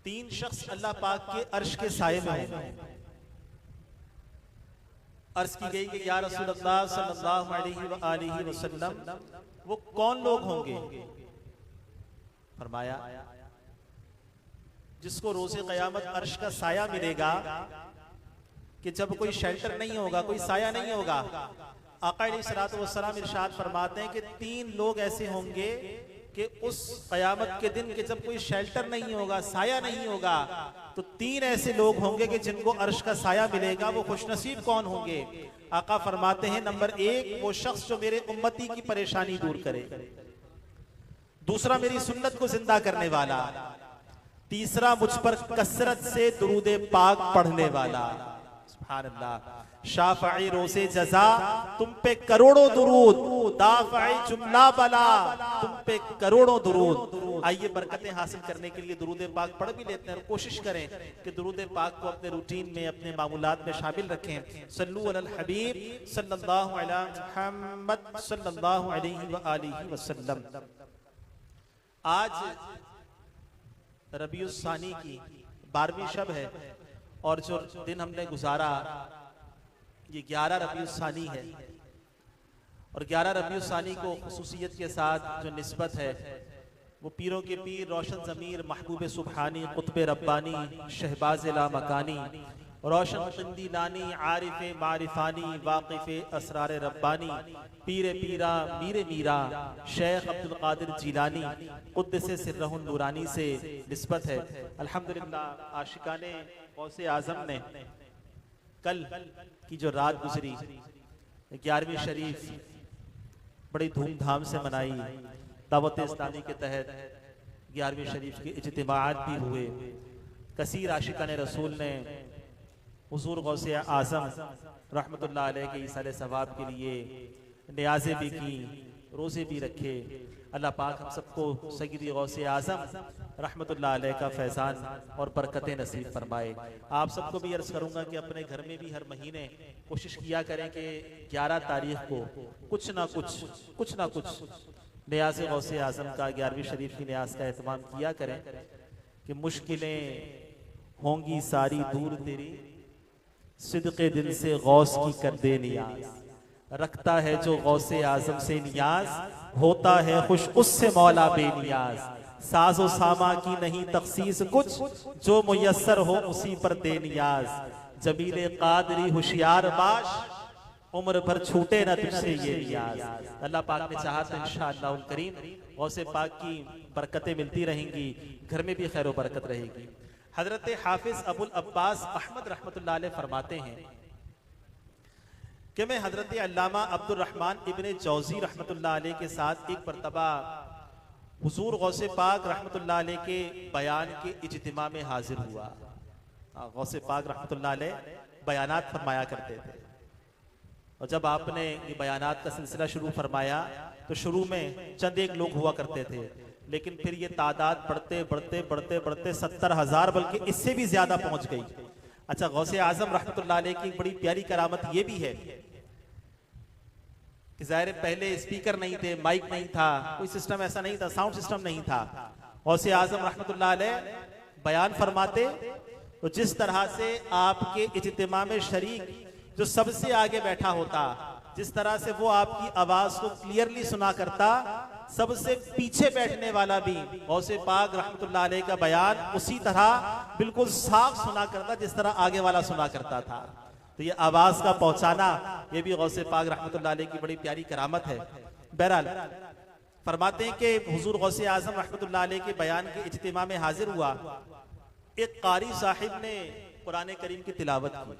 तीन शख्स अल्लाह पाक के अर्श के साये में होंगे। अर्ज की गई कि या रसूलल्लाह सल्लल्लाहु अलैहि वसल्लम वो कौन लोग होंगे? फरमाया जिसको रोज़े क़यामत अर्श का साया मिलेगा कि जब कोई शेल्टर नहीं होगा, कोई साया नहीं होगा। आका अलैहिस्सलातु वस्सलाम इरशाद फरमाते हैं कि तीन लोग ऐसे होंगे कि उस क़यामत के दिन के जब कोई शेल्टर नहीं होगा, साया नहीं होगा, तो तीन ऐसे लोग होंगे कि जिनको अर्श का साया मिलेगा। वो खुशनसीब कौन होंगे? आका फरमाते हैं नंबर एक, वो शख्स जो मेरे उम्मती की परेशानी दूर करे। दूसरा, मेरी सुन्नत को जिंदा करने वाला। तीसरा, मुझ पर कसरत से दुरूद पाक पढ़ने वाला। सुभान अल्लाह। शाफ़ई रोज़े जज़ा, तुम पे करोड़ों दुरूद। दाफ़ई जुमला बला, तुम पे करोड़ों दुरूद। आइए बरकतें हासिल करने के लिए दुरूद पाक पढ़ भी लेते हैं और कोशिश करें कि दुरूद पाक को अपने रूटीन में, अपने मामूलात में शामिल रखें। सल्लु अलल हबीब सल्लल्लाहु अला मुहम्मद सल्लल्लाहु अलैहि वसल्लम। आज रबीउस सानी की 12वीं शब है और जो दिन हमने गुजारा ये 11 रबीउस सानी है। और 11 रबीउस सानी को खुसूसियत के साथ जो निस्बत है वो पीरों के पीर, रोशन ज़मीर, महबूब सुबहानी, कुतुब रब्बानी, शहबाज लामकानी, रोशन क़िंदी लानी, आरिफ मारिफानी, वाक़िफ़ असरार रब्बानी, पीर पीरा, मीर मीरा, शेख अब्दुल कादिर जीलानी क़ुद्दस सिर्रहुन नूरानी से निस्बत है। अल्हम्दुलिल्लाह आशिकाने गौसे आज़म ने कल की जो रात गुजरी 11वीं शरीफ बड़ी धूमधाम से मनाई। दावत इस्लामी के तहत 11वीं शरीफ के इज्तिमाआत भी हुए। कसीर आशिकाने रसूल ने हुजूर गौसे आज़म रहमतुल्लाह अलैह के ईसाले सवाब के लिए नियाज़ें भी की, रोज़े भी रखे। अल्लाह पाक हम सबको सय्यदी गौसे आज़म रहमतुल्लाह अलैह का फैज़ान और बरकतें नसीब फरमाए। आप सबको भी अर्ज़ करूँगा कि अपने घर में भी हर महीने कोशिश किया करें कि 11 तारीख को कुछ ना कुछ नियाज़ गौसे आज़म का 11वीं शरीफ की नियाज़ का एहतमाम किया करें कि मुश्किलें होंगी सारी दूर तेरी, सिद्क़े दिल से गौस की कर दे नियाज़। रखता है जो गौसे आज़म से नियाज़, होता है खुश उससे मौला बेनियाज। साजो सामा की नहीं तखसीस कुछ, जो मुयस्सर हो उसी पर दे नियाज। जमीले कादरी होशियार बाश, उम्र भर छूटे ना तुझसे ये नियाज। अल्लाह पाक ने चाहा तो इंशाअल्लाह उल करीम गौसे पाक की बरकतें मिलती रहेंगी, घर में भी खैर व बरकत रहेगी। हजरत हाफिज अबुल अब्बास अहमद रहमतुल्लाह अलैह फरमाते हैं कि मैं हजरत अल्लामा अब्दुर रहमान इब्ने जौज़ी रहमतुल्लाह अलैह के साथ एक मरतबा हुजूर गौसे पाक रहमतुल्लाह अलैह के बयान के इज्तिमा में हाजिर हुआ। गौसे पाक रहमतुल्लाह अलैह बयानात फरमाया करते थे और जब आपने ये बयानात का सिलसिला शुरू फरमाया तो शुरू में चंद एक लोग हुआ करते थे, लेकिन फिर ये तादाद बढ़ते बढ़ते बढ़ते बढ़ते 70,000 बल्कि इससे भी ज्यादा पहुंच गई। अच्छा, गौसे आजम रहमतुल्लाह अलैह की बड़ी प्यारी करामत ये भी है कि ज़ाहिर पहले स्पीकर नहीं थे, माइक नहीं था, कोई सिस्टम ऐसा नहीं था, साउंड सिस्टम नहीं था। गौसे आजम रहमतुल्लाह अलैह बयान फरमाते तो जिस तरह से आपके इज्तिमा में शरीक जो सबसे आगे बैठा होता, जिस तरह से वो आपकी आवाज को क्लियरली सुना करता, सबसे पीछे बैठने वाला भी गौसे पाक रहमतुल्लाह अलैह का बयान उसी तरह बिल्कुल साफ सुना करता जिस तरह आगे वाला सुना करता था। तो ये आवाज का पहुंचाना ये भी गौसे पाक रहमतुल्लाह अलैह की बड़ी प्यारी करामत है। बहरहाल फरमाते हैं कि हुजूर गौसे आजम रहमतुल्लाह अलैह के बयान के इज्तिमा में हाजिर हुआ। एक कारी साहिब ने कुरान करीम की तिलावत की।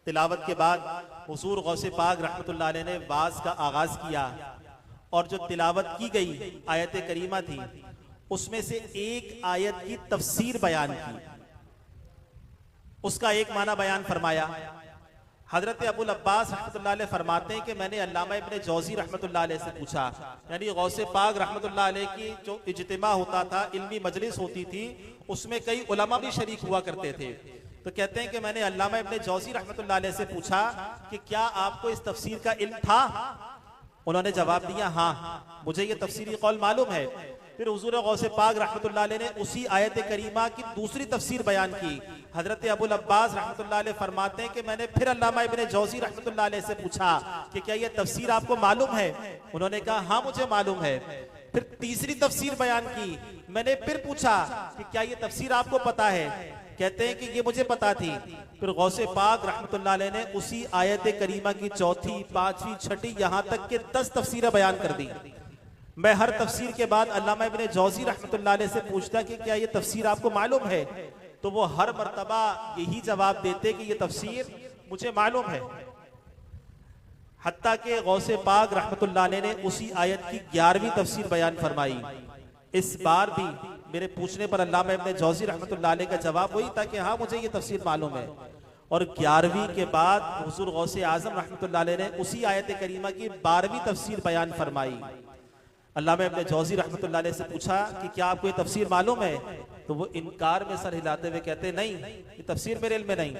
तिलावत के बाद हुजूर गौसे पाक रहमतुल्लाह अलैह ने वाज का आगाज किया और जो तिलावत की गई आयत करीमा थी उसमें से एक आयत की तफसीर बयान की, उसका एक माना बयान फरमाया। हजरत अबुल अब्बास रहमतुल्लाह अलैह फरमाते हैं कि मैंने अल्लामा इब्ने जौज़ी रहमतुल्लाह अलैह से पूछा, यानी गौसे पाक रहमतुल्लाह अलैह की जो इज्तिमा होता था, इल्मी मजलिस होती थी, उसमें कई उलमा भी शरीक हुआ करते थे। तो कहते हैं कि मैंने अल्लामा इब्ने जौज़ी रहमतुल्लाह अलैह से पूछा कि क्या आपको इस तफसीर का इल्म था? उन्होंने जवाब दिया हाँ, मुझे ये तफसीरी कौल मालूम है। फिर हुजूर गौसे पाक रहमतुल्लाह अलैह ने उसी आयत करीमा की दूसरी तफसीर बयान की। हजरत अबुल अब्बास रहमतुल्लाह अलैह फरमाते हैं कि मैंने फिर अल्लामा इब्ने जौजी रहमतुल्लाह अलैह से पूछा कि क्या यह तफसीर आपको मालूम है? उन्होंने कहा हाँ मुझे मालूम है। फिर तीसरी तफसीर बयान की। मैंने फिर पूछा कि क्या यह तफसीर आपको पता है? कहते हैं कि ये मुझे पता थी। फिर गौसे पाक रहमतुल्लाह अलैह ने उसी आयत करीमा की चौथी, पांचवी, छठी, यहाँ तक के 10 तफसीरें बयान कर दी। मैं हर तफसीर के बाद अल्लामा इब्ने जौजी रहमतुल्लाह अलैह से पूछता कि क्या ये तफसीर आपको मालूम है? तो वो हर मर्तबा यही जवाब देते कि ये तफसीर मुझे मालूम है। हत्ता के गौसे पाक रहमतुल्लाह अलैह ने उसी आयत की 11वीं तफसीर बयान फरमाई। इस बार भी मेरे पूछने पर अल्लामा इब्ने जौजी रहमतुल्लाह अलैह का जवाब वही था कि हाँ मुझे ये तफसीर मालूम है। और 11वीं के बाद हुजूर गौसे आजम रहमतुल्लाह अलैह ने उसी आयत करीमा की 12वीं तफसीर बयान फरमाई। अल्लामा इब्ने जौजी रहमतुल्लाह अलैह से पूछा कि क्या आपको ये तफसीर मालूम है? तो वो इनकार में सर हिलाते हुए कहते नहीं, ये तफसीर मेरे इल्म में नहीं।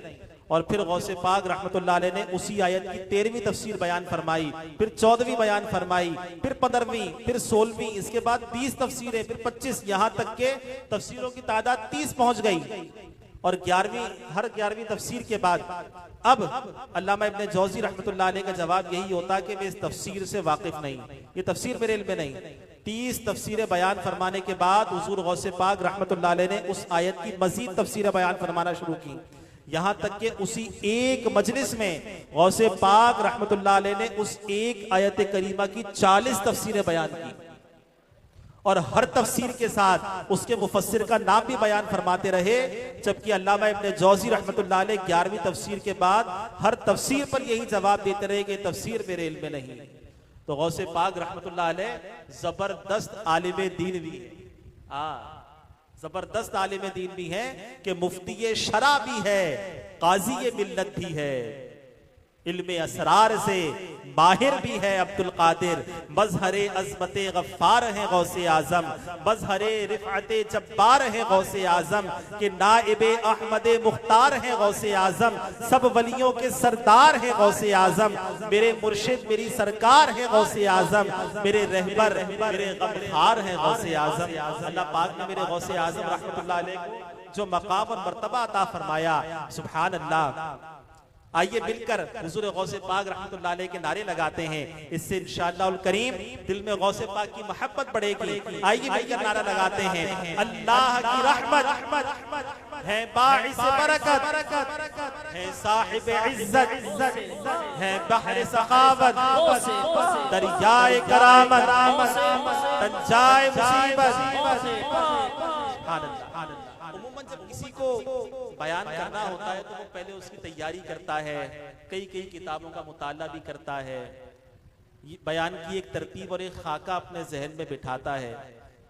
और फिर गौसे पाक रहमतुल्लाह अलैह ने उसी आयत की 13वीं तफसीर बयान फरमाई, फिर 14वीं बयान फरमाई, फिर 15वीं, फिर 16वीं, इसके बाद 20 तफसीरें, फिर 25, यहाँ तक के तफसीरों की तादाद 30 पहुंच गई। और 11वीं, हर 11वीं तफसीर के बाद अब अल्लामा इब्ने जौजी रहमतुल्लाह अलैह का जवाब यही होता कि मैं इस तफसीर से वाकिफ नहीं, ये तफसीर मेरे इल्म में नहीं। 30 तफसीरें बयान फरमाने के बाद हुजूर गौसे पाक रहमतुल्लाह अलैह ने उस आयत की मजीद तफसीरें बयान फरमाना शुरू की। यहाँ तक कि उसी एक मजलिस में गौसे पाक रहमतुल्लाह अलैह ने उस एक आयत करीमा की 40 तफसीरें बयान की। और हर तफसीर के साथ उसके मुफस्सिर का नाम भी बयान फरमाते रहे। जबकि अल्लामा इब्ने जौजी रहमतुल्लाह अलैह 11वीं तफसीर के बाद हर तफसीर पर यही जवाब देते रहे कि तफसीर मेरे इल्म में नहीं। तो गौसे पाक रहमतुल्लाह अलैह जबरदस्त आलिम दीन भी है, जबरदस्त आलिम दीन भी है कि मुफ्ती शरा भी है, काजी मिल्लत भी है, इल्मे असरार से माहिर भी है अब्दुल कादिर, मजहरे अज़मते गफ्फार हैं गौसे आजम, मजहरे रिफ़अते जब्बार हैं गौसे आजम, कि नाइबे अहमदे मुख्तार हैं गौसे आजम, सब वलियों के सरदार हैं गौसे आजम, मेरे मुर्शिद मेरी सरकार हैं गौसे आजम, मेरे रहबर मेरे गमखार हैं गौसे आजम। अल्लाह पाक ने मेरे गौसे आजम रहमतुल्लाह अलैह को जो मकाम और मर्तबा अता फरमाया, सुभान अल्लाह। आइए मिलकर हुजूर गौसे पाक रहमतुल्लाह अलैह के नारे लगाते हैं। इससे इंशाअल्लाह करीम दिल में गौसे पाक की मोहब्बत बढ़ेगी। आइए मिलकर नारा लगाते हैं, अल्लाह की रहमत है बाइस बरकत, है साहिब इज्जत, है बहर सखावत, दरियाए करामत, तंजाए मुसीबत। जब किसी को बयान करना होता है तो वो पहले उसकी तैयारी करता है, कई किताबों का मुताला भी करता है, बयान की एक तरतीब और एक खाका अपने जहन में बिठाता है,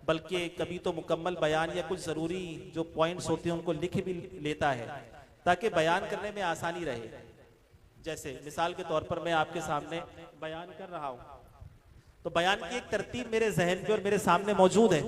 बल्कि कभी तो मुकम्मल बयान या कुछ ज़रूरी जो पॉइंट्स होते हैं उनको लिख भी लेता है ताकि बयान करने में आसानी रहे। जैसे मिसाल के तौर पर मैं आपके सामने बयान कर रहा हूँ तो बयान की एक तरतीब मेरे जहन पे और मेरे सामने मौजूद है,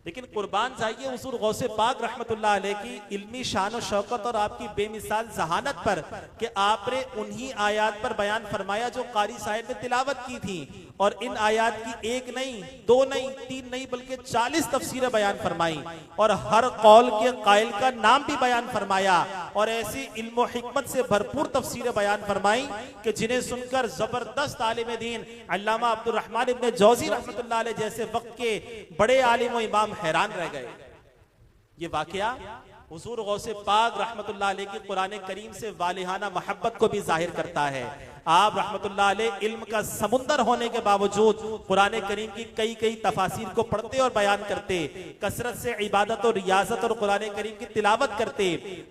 लेकिन कुर्बान जाइए हुजूर गौसे पाक रहमतुल्लाह अलैह की इल्मी शान और शौकत और आपकी बेमिसाल जहानत पर कि आपने उन्हीं आयात पर बयान फरमाया जो कारी साहिब ने तिलावत की थी। और इन आयात की एक नहीं, दो नहीं, तीन नहीं, बल्कि 40 तफसीरें बयान फरमाई और हर कौल के कायल का नाम भी बयान फरमाया और ऐसी इल्म हिकमत से भरपूर तफसीरें बयान फरमाई कि जिन्हें सुनकर जबरदस्त आलिम दीन अल्लामा अब्दुल रहमान इब्ने जौजी रहमतुल्लाह अलैह जैसे वक्त के बड़े आलिम और इमाम हैरान रह गए। ये वाकया हुजूर गौसे पाक रहमतुल्लाह अलैह की कुरान करीम से वालिहाना मोहब्बत को भी जाहिर करता है। आप रहमतुल्लाह अलैह इल्म का समुंदर होने के बावजूद कुरान करीम की कई तफासीर को पढ़ते और बयान करते, कसरत से इबादत और रियाजत और कुरान करीम की तिलावत करते।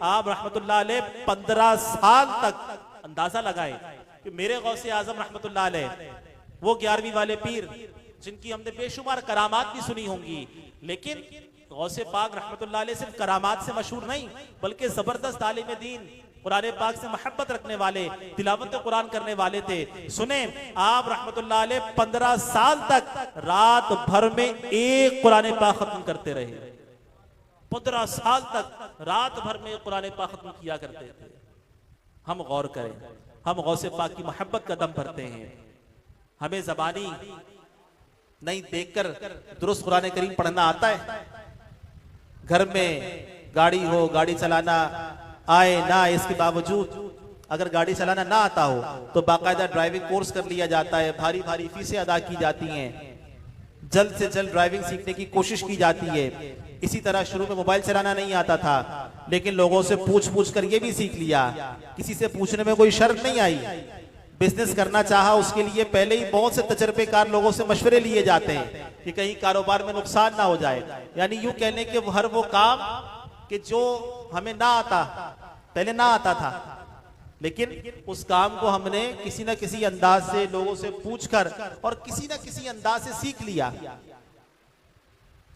आप रहमतुल्लाह अलैह 15 साल तक अंदाजा लगाए कि मेरे गौसे आजम रहमतुल्लाह अलैह वो 11वीं वाले पीर जिनकी हमने बेशुमार करामात भी सुनी होंगी, लेकिन गौसे पाक रहमतुल्लाह अलैह सिर्फ करामात से मशहूर नहीं बल्कि जबरदस्त आलिम दीन, कुरान पाक से मोहब्बत रखने वाले, तिलावत कुरान करने वाले थे। सुने, आप रहमतुल्लाह अलैह 15 साल तक रात भर में एक कुरान पाक खत्म करते रहे। 15 साल तक रात भर में कुरान पाक खत्म किया करते थे। हम गौर करें, हम गौसे पाक की मोहब्बत का दम भरते हैं, हमें जबानी नहीं देखकर दुरुस्त कुरान करीम पढ़ना आता है? घर में गाड़ी हो, गाड़ी चलाना आए ना, इसके बावजूद अगर गाड़ी चलाना ना आता हो तो बाकायदा ड्राइविंग कोर्स कर लिया जाता है, भारी भारी फीसें अदा की जाती हैं, जल्द से जल्द ड्राइविंग सीखने की कोशिश की जाती है। इसी तरह शुरू में मोबाइल चलाना नहीं आता था, लेकिन लोगों से पूछ पूछ कर ये भी सीख लिया, किसी से पूछने में कोई शर्म नहीं आई। बिजनेस करना चाहा, उसके लिए पहले ही बहुत से तजर्बेकार लोगों से मशवरे लिए जाते हैं कि कहीं कारोबार में नुकसान ना हो जाए। यानी यूं कहने के हर वो काम कि जो हमें ना आता, पहले ना आता था, लेकिन उस काम को हमने किसी ना किसी अंदाज से लोगों से पूछकर और किसी ना किसी अंदाज से सीख लिया।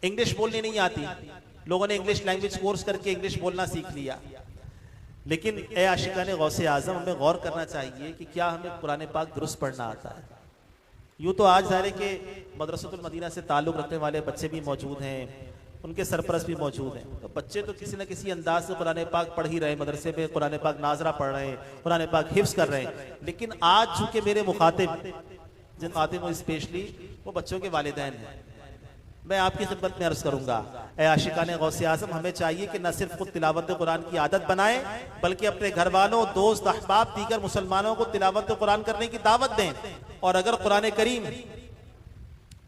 इंग्लिश बोलनी नहीं आती, लोगों ने इंग्लिश लैंग्वेज कोर्स करके इंग्लिश बोलना सीख लिया। लेकिन ए आशिकाने गौसे आजम, हमें गौर करना चाहिए कि क्या हमें कुरान पाक दुरुस्त पढ़ना आता है? यूं तो आज ज़ाहिर है कि मदरसतुल मदीना से ताल्लुक़ रखने वाले बच्चे भी मौजूद हैं, उनके सरपरस्त भी मौजूद हैं, तो बच्चे तो किसी न किसी अंदाज से कुरान पाक पढ़ ही रहे हैं, मदरसे में कुरान पाक नाजरा पढ़ रहे हैं, कुरान पाक हिफ्ज़ कर रहे हैं। लेकिन आज चूंकि मेरे मुखातिब जिन मुखातिब स्पेशली वो बच्चों के वालिदैन हैं, मैं आपकी खिदमत में अर्ज करूंगा, ए आशिकाने गौसे आज़म, हमें चाहिए कि न सिर्फ खुद तिलावत कुरान की आदत बनाएं, बल्कि अपने घर वालों, दोस्त, अहबाब, दीगर मुसलमानों को तिलावत कुरान करने की दावत दें। और अगर कुरान करीम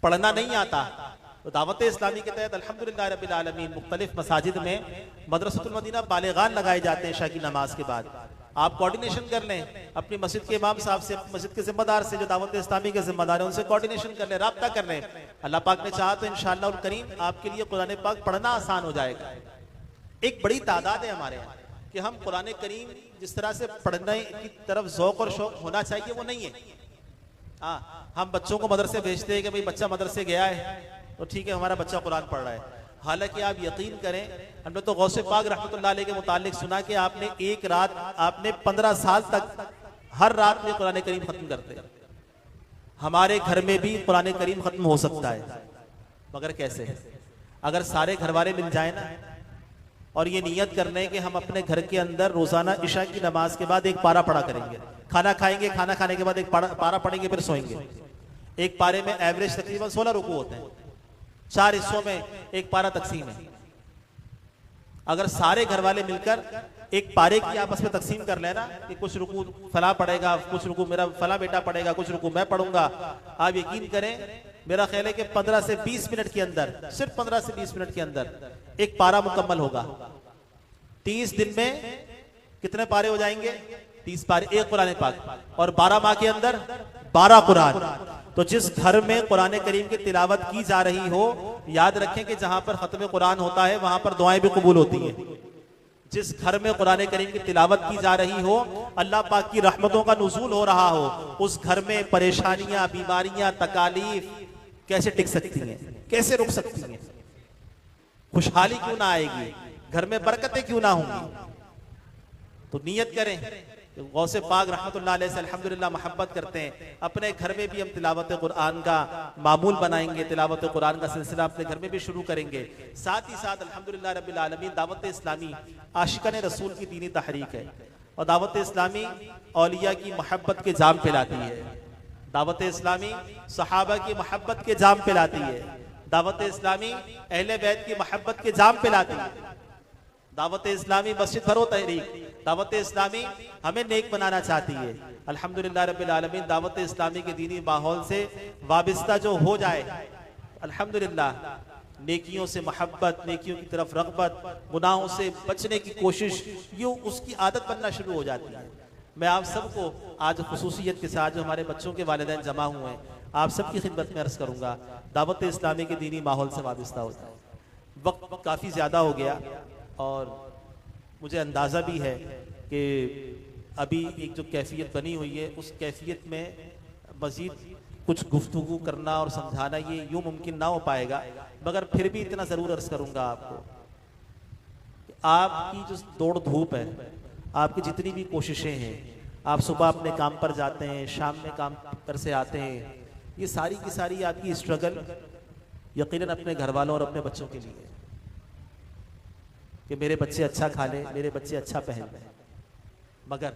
पढ़ना नहीं आता तो दावत इस्लामी के तहत अल्हम्दुलिल्लाह रब्बिल आलमीन मुख्तलिफ मसाजिद में मदरसतुल मदीना बालिगान लगाए जाते हैं शाह की नमाज के बाद। आप कोऑर्डिनेशन कर लें अपनी मस्जिद के इमाम साहब से, मस्जिद के जिम्मेदार से, जो दावत इस्लामी के जिम्मेदार हैं, उनसे कोऑर्डिनेशन कर लें, राब्ता कर लें। अल्लाह पाक ने चाहा तो इंशाअल्लाह करीम आपके लिए कुरान पाक पढ़ना आसान हो जाएगा। एक बड़ी तादाद है हमारे यहाँ कि हम कुरान करीम जिस तरह से पढ़ने की तरफ ज़ौक़ और शौक़ होना चाहिए वो नहीं है। हाँ, हम बच्चों को मदरसे भेजते हैं कि भाई बच्चा मदरसे गया है तो ठीक है, हमारा बच्चा कुरान पढ़ रहा है। हालांकि आप यकीन करें, हमने तो गौसे पाक रहमतुल्लाह अलैह के मुतालिक सुना कि आपने एक रात, आपने 15 साल तक हर रात में कुरान करीम खत्म करते हैं। हमारे घर में भी कुरान करीम खत्म हो सकता है, मगर कैसे? अगर सारे घर वाले मिल जाए ना और ये नियत कर लें कि हम अपने घर के अंदर रोजाना इशा की नमाज के बाद एक पारा पढ़ा करेंगे, खाना खाएंगे, खाना खाने के बाद एक पारा पढ़ेंगे, फिर सोएंगे। एक पारे में एवरेज तकरीबन 16 रुकू होते हैं, 4 हिस्सों में एक पारा तकसीम है। अगर सारे घर वाले मिलकर एक पारे की आपस में तकसीम कर लेना कि कुछ रुकू फला पढ़ेगा, कुछ रुकू मेरा फला बेटा पढ़ेगा, कुछ रुकू मैं पढ़ूंगा, आप यकीन करें मेरा ख्याल है कि 15 से 20 मिनट के अंदर, सिर्फ 15 से 20 मिनट के अंदर एक पारा मुकम्मल होगा। 30 दिन में कितने पारे हो जाएंगे? 30 पारे, एक कुरान पाक, और 12 माह के अंदर 12 कुरान। तो जिस घर में कुरान करीम की तिलावत की जा रही हो, याद रखें कि जहां पर खत्म कुरान होता है वहां पर दुआएं भी कबूल होती हैं। जिस घर में कुरान करीम की तिलावत की जा रही हो, अल्लाह पाक की रहमतों का नुज़ूल हो रहा हो, उस घर में परेशानियां, बीमारियां, तकालीफ कैसे टिक सकती हैं, कैसे रुक सकती हैं? खुशहाली क्यों ना आएगी, घर में बरकतें क्यों ना होंगी? तो नियत करें, गौसे पाक रहमतुल्लाह अलैह से अल्हम्दुलिल्लाह मोहब्बत करते हैं, अपने घर में भी हम तिलावत कुरान का मामूल बनाएंगे, तिलावत कुरान का सिलसिला अपने घर में भी शुरू करेंगे। साथ ही साथ अल्हम्दुलिल्लाह रब्बिल आलमीन दावत इस्लामी आशिकाने रसूल की दीनी तहरीक है, और दावत इस्लामी औलिया की मोहब्बत के जाम पिलाती है, दावत इस्लामी सहाबा की मोहब्बत के जाम पिलाती है, दावत इस्लामी अहले बैत की मोहब्बत के जाम पिलाती है, दावत इस्लामी मस्जिद भरो तहरीक, दावत इस्लामी हमें नेक बनाना चाहती है। अल्हम्दुलिल्लाह रब्बिल आलमीन दावत इस्लामी के दीनी माहौल से वाबिस्ता जो हो जाए, अल्हम्दुलिल्लाह नेकियों से मोहब्बत, नेकियों की तरफ रग़बत, गुनाहों से बचने की कोशिश, यूँ उसकी आदत बनना शुरू हो जाती है। मैं आप सबको आज खुसूसियत के साथ जो हमारे बच्चों के वालिदैन जमा हुए हैं, आप सबकी खिदमत में अर्ज़ करूँगा, दावत इस्लामी के दीनी माहौल से वाबिस्ता हो जाए। वक्त काफ़ी ज़्यादा हो गया और मुझे अंदाज़ा भी है कि अभी एक जो कैफियत बनी हुई है, उस कैफियत में मज़ीद कुछ गुफ्तगू करना और समझाना ये यूँ मुमकिन ना हो पाएगा, मगर फिर भी इतना ज़रूर अर्ज़ करूँगा आपको कि आपकी जो दौड़ धूप है, आपकी जितनी भी कोशिशें हैं, आप सुबह अपने काम पर जाते हैं, शाम में काम पर से आते हैं, ये सारी की सारी आपकी स्ट्रगल यकीनन अपने घर वालों और अपने बच्चों के लिए कि मेरे बच्चे अच्छा खा लें, मेरे बच्चे अच्छा पहन लें। मगर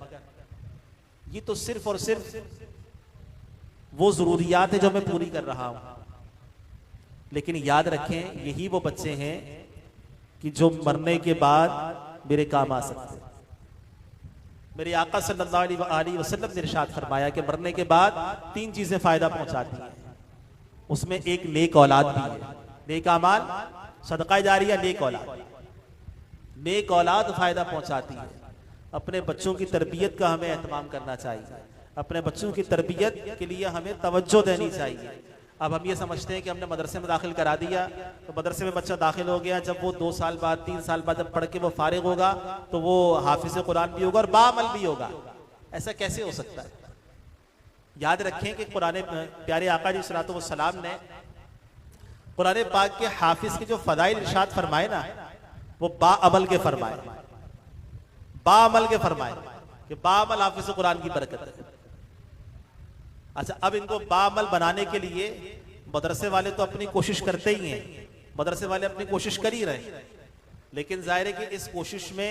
ये तो सिर्फ और सिर्फ वो ज़रूरियात है जो मैं पूरी कर रहा हूँ, लेकिन याद रखें यही वो बच्चे हैं कि जो मरने के बाद मेरे काम आ सकते हैं। मेरे आका सल्लल्लाहु अलैहि वसल्लम ने इरशाद फरमाया कि मरने के बाद 3 चीजें फायदा पहुंचाती हैं, उसमें एक नेक औलाद भी है। नेक अमाल, सदका जारिया, नेक औलाद। नेक औलाद फायदा पहुंचाती है। अपने बच्चों की तरबियत का हमें एहतमाम करना चाहिए, अपने बच्चों की तरबियत के लिए हमें तवज्जो देनी चाहिए। अब हम ये समझते हैं कि हमने मदरसे में दाखिल करा दिया तो मदरसे में बच्चा दाखिल हो गया, जब वो 2 साल बाद 3 साल बाद जब पढ़ के वो फारिग होगा तो वो हाफिज कुरान भी होगा और बाअमल भी होगा। ऐसा कैसे हो सकता है? याद रखें कि कुरान प्यारे आका जी सल्लल्लाहु अलैहि वसल्लम ने कुरान पाक के हाफिज के जो फदाइल इरशाद फरमाए ना, वो बाअमल के फरमाए, बाअमल के फरमाए कि बाअमल हाफिज कुरान की बरकत है। अच्छा, अब इनको बाअमल बनाने के लिए मदरसे वाले तो अपनी कोशिश करते ही हैं, मदरसे वाले अपनी कोशिश कर ही रहे हैं, लेकिन जाहिर है कि इस कोशिश में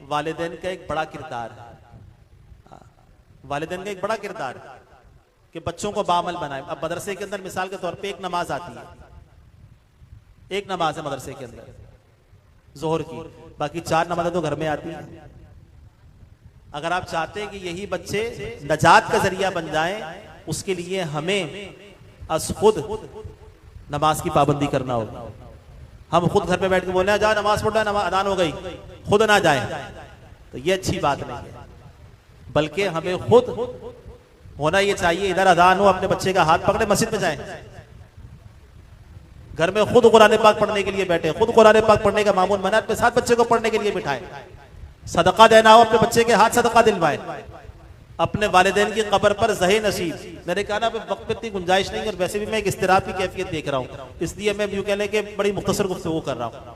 वालिदैन का एक बड़ा किरदार है। वालिदैन का एक बड़ा किरदार है कि बच्चों को बाअमल बनाए। अब मदरसे के अंदर मिसाल के तौर पे एक नमाज आती है, एक नमाज है मदरसे के अंदर जोहर की, बाकी 4 नमाजें तो घर में आती हैं। अगर आप चाहते हैं कि यही बच्चे नजात का जरिया बन जाएं, उसके लिए हमें अस खुद नमाज की पाबंदी करना होगा। हम खुद घर पे बैठ के बोले जा नमाज पढ़ना, नमाज अदान हो गई, खुद ना जाए, तो ये अच्छी बात नहीं है। बल्कि हमें खुद होना ये चाहिए, इधर अदान हो अपने बच्चे का हाथ पकड़े मस्जिद में जाए, घर में खुद कुरान पाक पढ़ने के लिए बैठे, खुद कुरान पाक पढ़ने का मामूल बना, अपने साथ बच्चे को पढ़ने के लिए बिठाए। सदका देना हो अपने बच्चे के हाथ सदका दिलवाए। अपने वालिदैन की कब्र पर ज़हे नसीब, मैंने कहा ना वक्त पे इतनी गुंजाइश नहीं, और वैसे भी मैं एक इस्तिराब की कैफियत देख रहा हूँ, इसलिए मैं यूं कह लें कि बड़ी मुख्तसर गुफ्तगू कर रहा हूँ।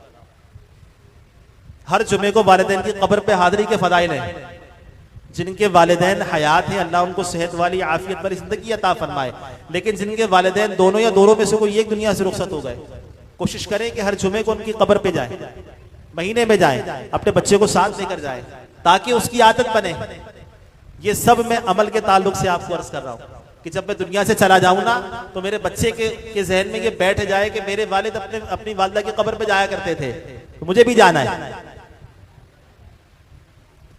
हर जुमे को वालिदैन की कब्र पे हाजिरी के फदाइल हैं। जिनके वालिदैन हयात हैं अल्लाह उनको सेहत वाली आफियत वाली जिंदगी अता फरमाए, लेकिन जिनके वालिदैन दोनों या दोनों में से कोई एक दुनिया से रुखसत हो गए, कोशिश करें कि हर जुमे को उनकी कब्र पे जाए, महीने में जाए, अपने बच्चे को साथ लेकर जाए ताकि उसकी आदत बने। ये सब मैं अमल के ताल्लुक से आपको अर्ज कर रहा हूँ कि जब मैं दुनिया से चला जाऊं ना तो मेरे बच्चे के जहन में ये बैठ जाए कि मेरे वालिद अपनी वालिदा की कब्र पे जाया करते थे, तो मुझे भी जाना है।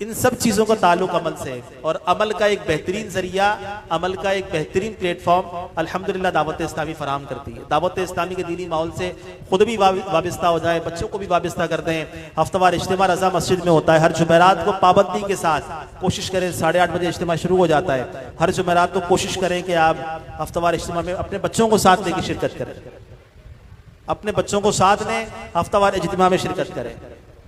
इन सब चीजों का ताल्लुक अमल से है, और अमल का एक बेहतरीन जरिया, अमल का एक बेहतरीन प्लेटफॉर्म अल्हम्दुलिल्लाह दावत इस्लामी फराहम करती है। दावत इस्लामी के दीनी माहौल से खुद भी वाबस्ता हो जाए, बच्चों को भी वाबस्ता कर दें। हफ्तावार इज्तिमा रज़ा मस्जिद में होता है, हर जुमेरात को पाबंदी के साथ कोशिश करें, 8:30 बजे इज्तिमा शुरू हो जाता है। हर जुमेरात को कोशिश करें कि आप हफ्तावार इज्तिमा में अपने बच्चों को साथ लेकर शिरकत करें, अपने बच्चों को साथ लें, हफ्तावार इज्तिमा में शिरकत करें,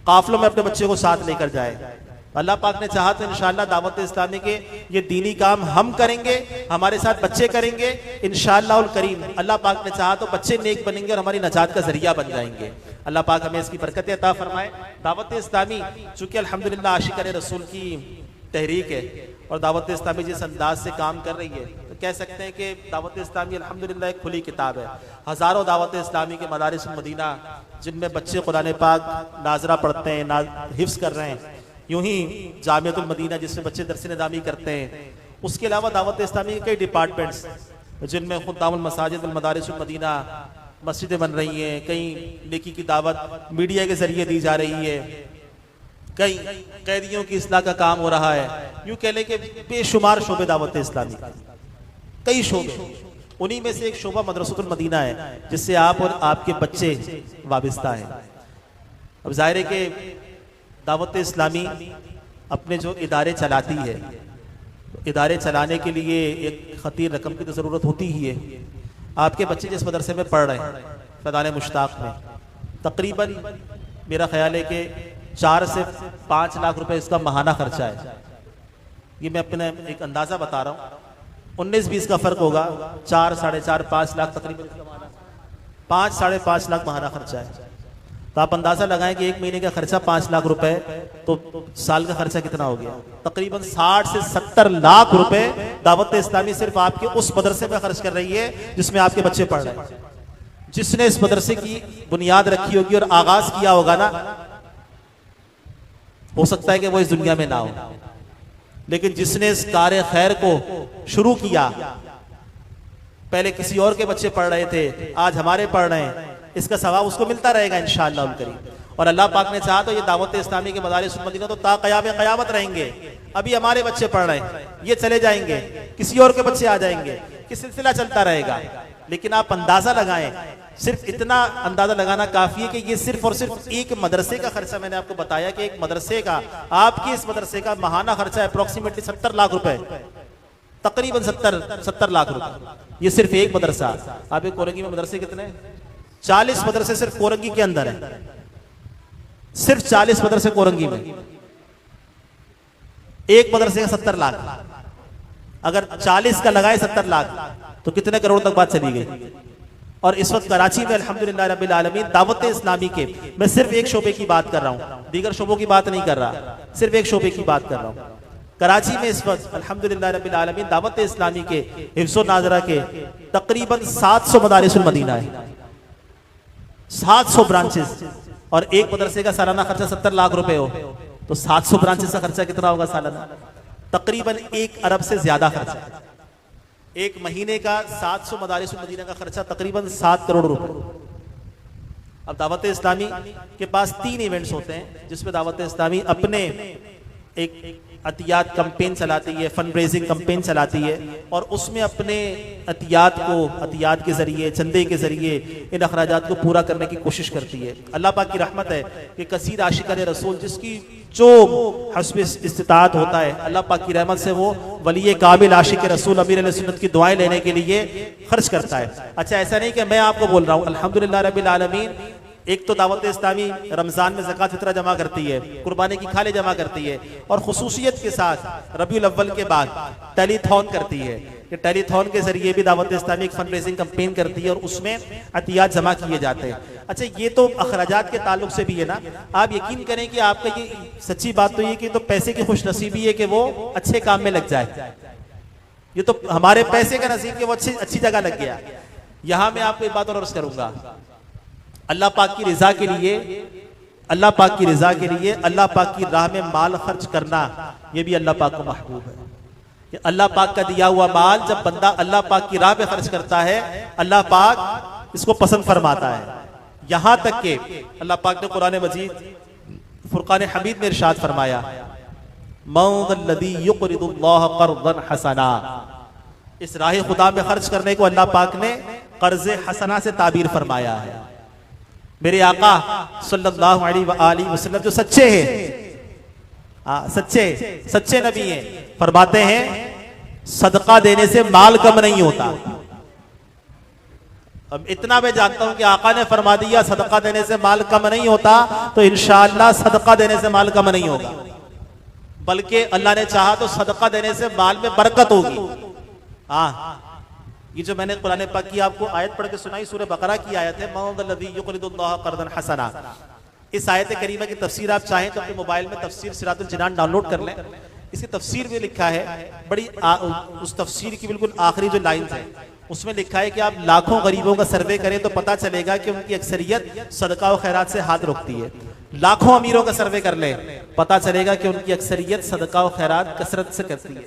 काफिलों में अपने बच्चे को साथ लेकर जाए। अल्लाह पाक ने चाहा तो इंशाअल्लाह दावत इस्लामी के ये दीनी काम हम करेंगे, हमारे साथ बच्चे करेंगे इंशाअल्लाह उल करीम। अल्लाह पाक ने चाहा तो बच्चे नेक बनेंगे और हमारी नजात का जरिया बन जाएंगे। अल्लाह पाक हमें इसकी बरकतें अता फरमाए। दावत इस्लामी चूंकि अल्हम्दुलिल्लाह आशिक़ान रसूल की तहरीक है और दावत इस्लामी जिस अंदाज से काम कर रही है, तो कह सकते हैं कि दावत इस्लामी अल्हम्दुलिल्लाह एक खुली किताब है। हज़ारों दावत इस्लामी के मदारिस मदीना जिनमें बच्चे कुरान पाक नाजरा पढ़ते हैं, हिफ्ज़ कर रहे हैं, यूं ही जामियतुल मदीना जिसमें बच्चे दरस निज़ामी करते हैं। उसके अलावा दावत इस्लामी के कई डिपार्टमेंट्स जिनमें खुद्दामुल मसाजिद वल मदारिसुल मदीना मस्जिदें बन रही हैं, कई नेकी की दावत मीडिया के जरिए दी जा रही है, कई कैदियों की इस्लाह का काम हो रहा है। यूं कह लें कि बेशुमार शोबे दावत इस्लामी, कई शोबे, उन्हीं में से एक शोबा मदरसतुल मदीना है जिससे आप और आपके बच्चे वाबिस्ता हैं। अब जाहिर है कि दावत इस्लामी अपने जो इदारे चलाती है, इदारे चलाने के लिए एक खतीर रकम की तो ज़रूरत होती ही है। आपके बच्चे जिस मदरसे में पढ़ रहे हैं फैज़ान मुश्ताक में, तकरीबन मेरा ख्याल है कि 4 से 5 लाख रुपए इसका माहाना खर्चा है। ये मैं अपने एक अंदाज़ा बता रहा हूँ, 19-20 का फ़र्क होगा, 4, 4.5, 5 लाख तकरीबन 5, 5.5 लाख माहाना खर्चा है। तो आप अंदाजा लगाएं कि 1 महीने का खर्चा 5 लाख रुपए, तो साल का खर्चा कितना हो गया? तकरीबन 60 से 70 लाख रुपए दावत इस्लामी सिर्फ आपके उस मदरसे में खर्च कर रही है जिसमें आपके बच्चे पढ़ रहे हैं। जिसने इस मदरसे की बुनियाद रखी होगी और आगाज किया होगा ना, हो सकता है कि वो इस दुनिया में ना हो, लेकिन जिसने इस कार्य खैर को शुरू किया पहले किसी और के बच्चे पढ़ रहे थे, आज हमारे पढ़ रहे हैं, इसका सवाब उसको मिलता रहेगा इंशाअल्लाह करीम। और अल्लाह पाक ने चाहा तो ये दावत इस्लामी के मदारिस मदीना तो ता क़यामत रहेंगे। अभी हमारे बच्चे पढ़ रहे हैं, ये चले जाएंगे, किसी और के बच्चे आ जाएंगे, ये सिलसिला चलता रहेगा। लेकिन आप अंदाजा लगाएं, सिर्फ इतना अंदाजा लगाना काफी है कि ये सिर्फ और सिर्फ एक मदरसे का खर्चा, मैंने आपको बताया कि एक मदरसे का, आपके इस मदरसे का माहाना खर्चा अप्रोक्सीमेटली 70 लाख रुपए, तकरीबन 70 लाख रुपए। ये सिर्फ एक मदरसा। आप एक कोरंगी में मदरसे कितने? 40 मदरसे सिर्फ कोरंगी के अंदर है, सिर्फ 40 मदरसे कोरंगी में। एक मदरसे का 70 लाख, अगर 40 का लगाए 70 लाख तो कितने करोड़ तक बात चली गई। और इस वक्त कराची में अल्हम्दुलिल्लाह रब्बिल आलमीन दावत इस्लामी के, मैं सिर्फ एक शोबे की बात कर रहा हूँ, दीगर शोबों की बात नहीं कर रहा, सिर्फ एक शोबे की बात कर रहा हूँ। कराची में इस वक्त अल्हम्दुलिल्लाह रब्बिल आलमीन दावत इस्लामी के हिफ्ज़ो नाज़रा के तकरीबन 700 मदारिसुल मदीना है, 700 ब्रांचेस, और एक मदरसे का सालाना खर्चा 70 लाख रुपए हो तो 700 ब्रांचेस का खर्चा कितना होगा सालाना? तकरीबन 1 अरब से ज्यादा खर्चा। एक महीने का 700 मदारिसुल मदीना का खर्चा तकरीबन 7 करोड़ रुपए। अब दावत इस्लामी के पास 3 इवेंट्स होते हैं जिसमें दावत इस्लामी अपने एक अतियात कैंपेन चलाती है, फंड रेजिंग कैंपेन चलाती है, और उसमें अपने अतियात के जरिए, चंदे के जरिए इन अखराजात को पूरा करने की कोशिश करती है। अल्लाह पाक की रहमत है कि कसीर आशिकान रसूल जिसकी जो हस्ब इस्तिताअत होता है, अल्लाह पाक की रहमत से वो वली काबिल आशिक रसूल अमीर अहले सुन्नत की दुआएं लेने के लिए खर्च करता है। अच्छा, ऐसा नहीं कि मैं आपको बोल रहा हूँ, अल्हम्दुलिल्लाह रब्बिल आलमीन एक तो दावत इस्लामी रमजान में ज़कात फित्रा जमा करती है, कुर्बानी की खाले जमा करती है, और खुसूसियत के साथ रबीउल अव्वल के बाद टेलीथॉन करती है कि टेलीथॉन के जरिए भी दावत इस्लामी एक फंड रेजिंग कैंपेन करती है और उसमें अतियात जमा किए जाते हैं। अच्छा, ये तो अखराजात के ताल्लुक से भी है ना। आप यकीन करें कि आपका ये सच्ची बात तो ये कि तो पैसे की खुशनसीबी है कि वो अच्छे काम में लग जाए। ये तो हमारे पैसे का नसीब कि वो अच्छी जगह लग गया। यहां मैं आपको एक बात और अर्ज करूंगा, अल्लाह पाक की रिजा के लिए, अल्लाह पाक की रिजा के लिए अल्लाह पाक की राह में माल खर्च करना, यह भी अल्लाह पाक को महबूब है। कि अल्लाह पाक का दिया हुआ माल जब बंदा अल्लाह पाक की राह में खर्च करता है, अल्लाह पाक इसको पसंद फरमाता है। यहां तक के अल्लाह पाक ने कुरान मजीद फुरकान हमीद में इरशाद फरमाया, मौज़ल्लज़ी युक़रिदुल्लाह क़र्ज़न हसना, इस राह खुदा में खर्च करने को अल्लाह पाक ने कर्ज हसना से ताबीर फरमाया है। मेरे आका सल्लल्लाहु अलैहि वसल्लम जो सच्चे हैं, सच्चे नबी हैं, फरमाते हैं सदका देने से माल कम नहीं होता। अब इतना मैं जानता हूं कि आका ने फरमा दिया सदका देने से माल कम नहीं होता, तो इंशाअल्लाह सदका देने से माल कम नहीं होगा, बल्कि अल्लाह ने चाहा तो सदका देने से माल में बरकत होगी। हाँ, ये जो मैंने कुरान पाक की आपको आयत पढ़ के सुनाई, सूरह बकरा की आयत है, मौज़ल्लज़ी युक़रिदुल्लाह क़र्ज़न हसना। इस आयत करीमा की तफसीर आप चाहें तो अपने मोबाइल में तफसीर सिरातुल जिनान डाउनलोड कर लें। इसकी तफसीर में लिखा है, बड़ी उस तफसीर की बिल्कुल आखिरी जो लाइन है उसमें लिखा है कि आप लाखों गरीबों का सर्वे करें तो पता चलेगा कि उनकी अक्सरियत सदका व खैरात से हाथ रोकती है। लाखों अमीरों का सर्वे कर लें, पता चलेगा कि उनकी अक्सरियत सदका व खैरात कसरत से करती है।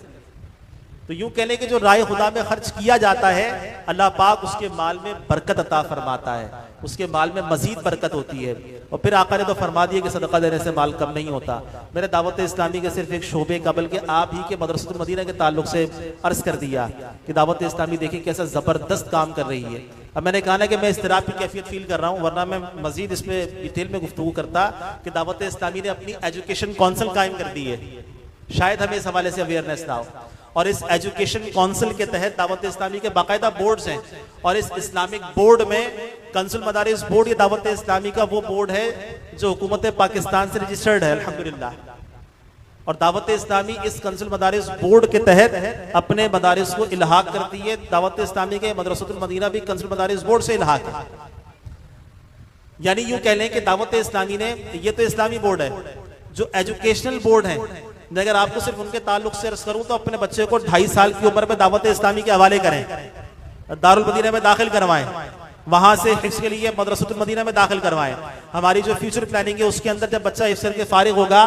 तो यूं कह लें कि जो राय खुदा में खर्च किया जाता है, अल्लाह पाक उसके माल में बरकत अता फरमाता है, उसके माल में मजीद बरकत होती है। और फिर आका ने तो फरमा दिया कि सदका देने से माल कम नहीं होता। मैंने दावत इस्लामी के सिर्फ एक शोबे का बल्कि आप ही के मदरसतुल मदीना के ताल्लुक से अर्ज कर दिया कि दावत इस्लामी देखिए कैसा जबरदस्त काम कर रही है। अब मैंने कहा ना कि मैं इस्तिराब की कैफियत फील कर रहा हूँ, वरना मैं मजीद इस पे डिटेल में गुफ्तगू करता कि दावत इस्लामी ने अपनी एजुकेशन काउंसिल कायम कर दी है। शायद हमें इस हवाले से अवेयरनेस ना हो, और इस एजुकेशन काउंसिल के तहत दावत इस्लामी के बाकायदा बोर्ड्स हैं, और इस इस्लामिक बोर्ड में कंसुल मदारिस बोर्ड, ये दावत इस्लामी का वो बोर्ड है जो हुकूमत पाकिस्तान से रजिस्टर्ड है अल्हम्दुलिल्लाह। और दावत इस्लामी इस कंसुल मदारिस बोर्ड के तहत अपने मदारिस को इल्हाक करती है। दावत इस्लामी के मदरसतुल मदीना भी कंसुल मदारिस बोर्ड से इल्हाक है। यानी यूं कह लें कि दावत इस्लामी ने, ये तो इस्लामी बोर्ड है, जो एजुकेशनल बोर्ड है, अगर आपको सिर्फ उनके ताल्लुक से अर्ज करूं तो अपने बच्चे को 2.5 साल की उम्र में दावत इस्लामी के हवाले करें, दारुल मदीना में दाखिल करवाएं, वहां से हिफ्स के लिए मदरसतुल मदीना में दाखिल करवाएं। हमारी जो फ्यूचर प्लानिंग है उसके अंदर जब बच्चा हिफ्स करके फारिग होगा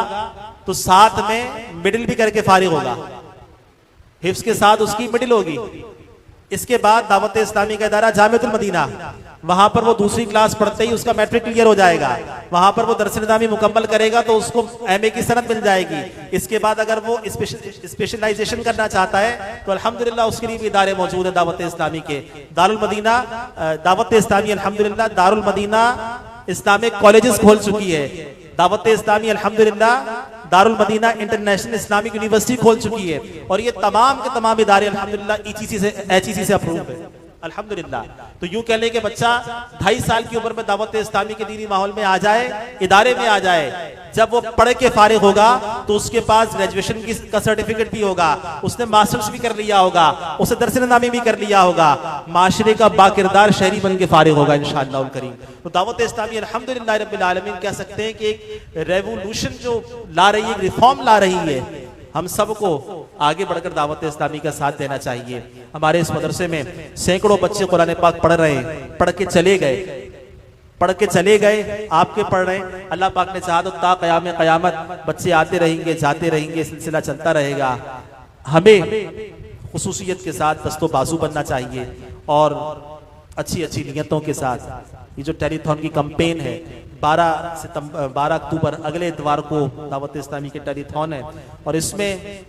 तो साथ में मिडिल भी करके फारिग होगा, हिफ्स के साथ उसकी मिडिल होगी। इसके बाद दावत इस्लामी का इदारा जामिअतुल मदीना, वहां पर वो दूसरी क्लास पढ़ते ही उसका मैट्रिक क्लियर हो जाएगा, वहां पर वो दरस निज़ामी मुकम्मल करेगा तो उसको एमए की सनद मिल जाएगी। इसके बाद अगर वो स्पेशलाइजेशन करना चाहता है तो अल्हम्दुलिल्लाह उसके लिए भी इदारे मौजूद है दावत इस्लामी के। दारुल मदीना दावत इस्लामी अल्हम्दुलिल्लाह दारुल मदीना इस्लामिक कॉलेजेस खोल चुकी है। दावत इस्लामी अल्हम्दुलिल्लाह Darul Madina International Islamic University खोल चुकी है और ये तमाम के तमाम इदारे अल्हम्दुलिल्लाह एचईसी से अप्रूव है अल्हम्दुलिल्लाह। तो यूं कह लें कि बच्चा 2.5 साल की उम्र में दावत इस्लामी के दीनी माहौल में आ जाए, इदारे में आ जाए, जब वो पढ़ के फारिग होगा तो उसके पास ग्रेजुएशन का सर्टिफिकेट भी होगा, उसने मास्टर्स भी कर लिया होगा, उसे दरस निज़ामी भी कर लिया होगा, माशरे का बाकिरदार शहरी बन के फारिग होगा इंशाअल्लाह करीम। तो दावत इस्लामी अल्हम्दुलिल्लाह रब्बिल आलमीन कह सकते हैं कि एक रेवोल्यूशन जो ला रही है, रिफॉर्म ला रही है। हम सबको आगे बढ़कर दावत इस्लामी का साथ देना चाहिए। हमारे इस मदरसे में सैकड़ों बच्चे कुरान पाक पढ़ रहे हैं, पढ़ के चले गए, आपके पढ़ रहे हैं। अल्लाह पाक ने चाहा तो ता क़याम क़यामत बच्चे आते रहेंगे, जाते रहेंगे, सिलसिला चलता रहेगा। हमें खुसूसियत के साथ दस्तो बाजू बनना चाहिए और अच्छी अच्छी नियतों के साथ। ये जो टेलीथॉन की कैंपेन है 12 अक्टूबर अगले इतवार को दावत इस्लामी के टेलीथॉन है और इसमें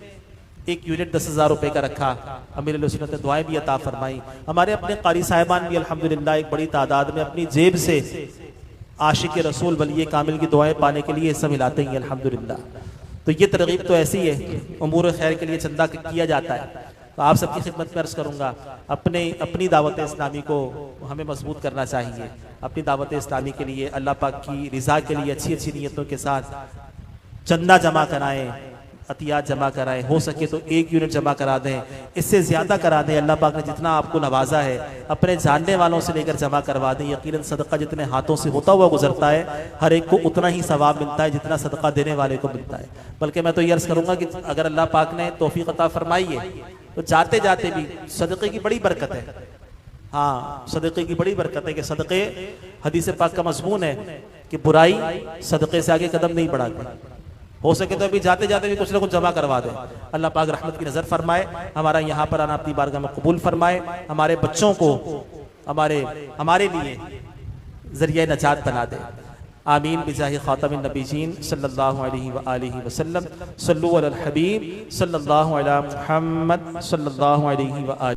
एक यूनिट 10,000 रुपए का रखा। अमीर सुन्नत ने दुआएं भी अता फरमाई। हमारे अपने कारी साहिबान भी अल्हम्दुलिल्लाह एक बड़ी तादाद में अपनी जेब से आशिक रसूल वली कामिल की दुआएं पाने के लिए हिस्सा मिलाते हैं अल्हम्दुलिल्लाह। तो ये तरगीब तो ऐसी है, उमूर खैर के लिए चंदा किया जाता है। तो आप सबकी खिदमत में अर्ज करूंगा, अपनी दावत इस्लामी को हमें मजबूत करना चाहिए। अपनी दावत इस्लामी के लिए अल्लाह पाक की रिजा के लिए अच्छी अच्छी नीयतों के साथ चंदा जमा कराएं, अतियात जमा कराएं, हो सके तो 1 यूनिट जमा करा दें, इससे ज्यादा करा दें। अल्लाह पाक ने जितना आपको नवाजा है अपने जानने वालों से लेकर जमा करवा दें। यकीनन सदका जितने हाथों से होता हुआ गुजरता है हर एक को उतना ही सवाब मिलता है जितना सदका देने वाले को मिलता है। बल्कि मैं तो ये अर्ज करूंगा कि अगर अल्लाह पाक ने तौफीक अता फरमाई है तो जाते जाते भी सदक़े की बड़ी बरकत है। हाँ, सदक़े की बड़ी बरकत है कि सदक़े, हदीस पाक का मज़मून है कि बुराई सदक़े से आगे कदम नहीं बढ़ाती। हो सके तो अभी जाते जाते भी कुछ ना कुछ जमा करवा दे। अल्लाह पाक रहमत की नज़र फरमाए, हमारा यहाँ पर आना अपनी बारगाह में कबूल फरमाए, हमारे बच्चों को हमारे लिए ज़रिया नजात बना दे। आमीन बिजाहि खातमिन नबीयीन सल्लल्लाहु अलैहि व आलिहि वसल्लम। सल्लु अलल हबीब सल्लल्लाहु अला मुहम्मद सल्लल्लाहु अलैहि व आलिहि।